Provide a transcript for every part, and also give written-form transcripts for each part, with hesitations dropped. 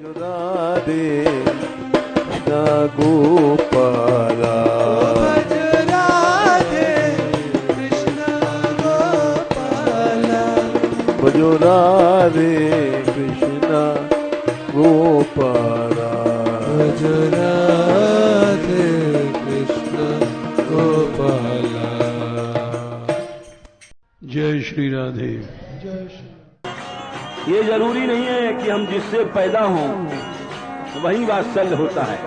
राधे कृष्ण गोपाला भज राधे कृष्ण गोपाला भजो राधे कृष्ण गोपाला भज राधे कृष्ण गोपाला। जय श्री राधे। जय श्री। ये जरूरी नहीं है कि हम जिससे पैदा हों वही वात्सल्य होता है।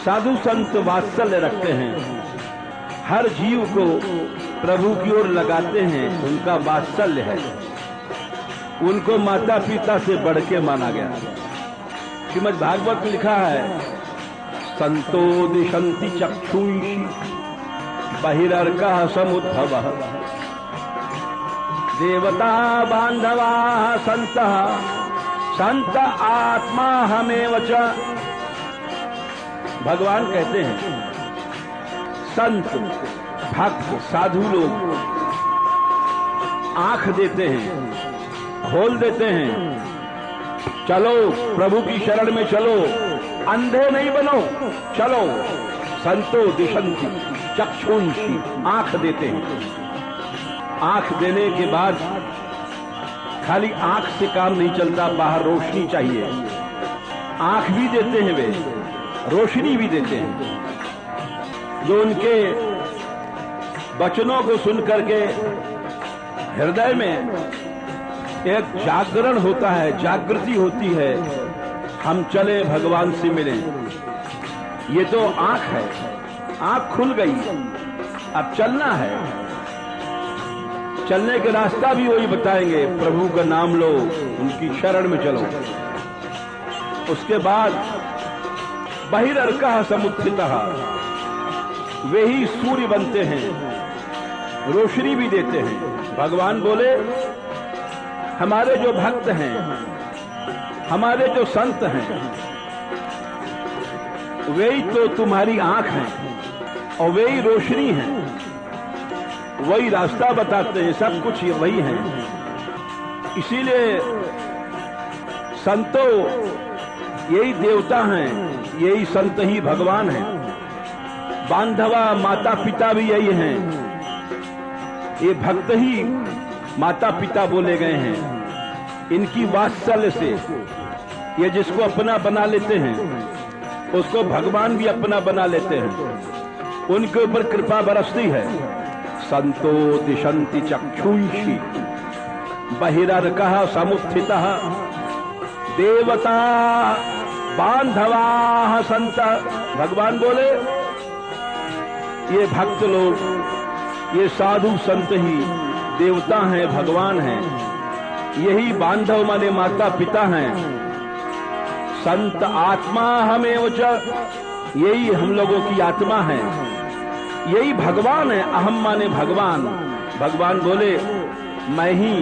साधु संत वात्सल्य रखते हैं, हर जीव को प्रभु की ओर लगाते हैं, उनका वात्सल्य है। उनको माता पिता से बढ़ के माना गया। श्रीमद् भागवत में लिखा है, संतो दिशन्ति चक्षुंषि बहिरर्कः समुद्भवः देवता बांधवा संत संत आत्मा हमेव च। भगवान कहते हैं संत भक्त साधु लोग आंख देते हैं, खोल देते हैं, चलो प्रभु की शरण में चलो, अंधे नहीं बनो, चलो। संतो दिशन्ति चक्षुंषि, आंख देते हैं। आंख देने के बाद खाली आंख से काम नहीं चलता, बाहर रोशनी चाहिए। आंख भी देते हैं वे, रोशनी भी देते हैं। जो उनके वचनों को सुन करके हृदय में एक जागरण होता है, जागृति होती है, हम चले भगवान से मिले। ये तो आंख है, आंख खुल गई, अब चलना है। चलने का रास्ता भी वही बताएंगे, प्रभु का नाम लो, उनकी शरण में चलो। उसके बाद बहिरर्कः समुत्थितः, वे ही सूर्य बनते हैं, रोशनी भी देते हैं। भगवान बोले, हमारे जो भक्त हैं, हमारे जो संत हैं, वे ही तो तुम्हारी आंख हैं और वे ही रोशनी हैं, वही रास्ता बताते हैं, सब कुछ ये वही है। इसीलिए संतो यही देवता हैं, यही संत ही भगवान हैं। बांधवा माता पिता भी यही हैं, ये भक्त ही माता पिता बोले गए हैं। इनकी वात्सल्य से ये जिसको अपना बना लेते हैं उसको भगवान भी अपना बना लेते हैं, उनके ऊपर कृपा बरसती है। संतो दिशन्ति चक्षुंषि बहिरर्कः समुत्थितः देवता बांधवाः संत। भगवान बोले, ये भक्त लोग, ये साधु संत ही देवता हैं, भगवान हैं। यही बांधव माने माता पिता हैं। संत आत्मा हमेव च, यही हम लोगों की आत्मा है, यही भगवान है। अहम माने भगवान। भगवान बोले, मैं ही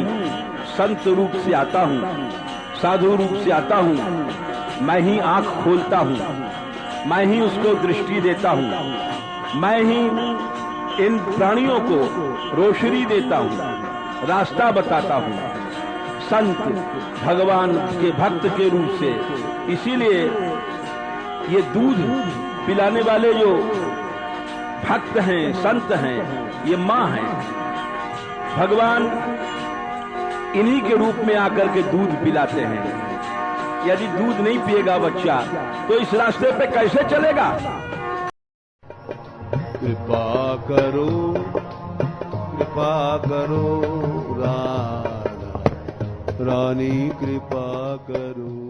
संत रूप से आता हूँ, साधु रूप से आता हूँ, मैं ही आंख खोलता हूँ, मैं ही उसको दृष्टि देता हूँ, मैं ही इन प्राणियों को रोशनी देता हूँ, रास्ता बताता हूँ। संत भगवान के भक्त के रूप से। इसीलिए ये दूध पिलाने वाले जो भक्त हैं, संत हैं, ये माँ हैं। भगवान इन्हीं के रूप में आकर के दूध पिलाते हैं। यदि दूध नहीं पिएगा बच्चा तो इस रास्ते पे कैसे चलेगा? कृपा करो राधा रानी, कृपा करो।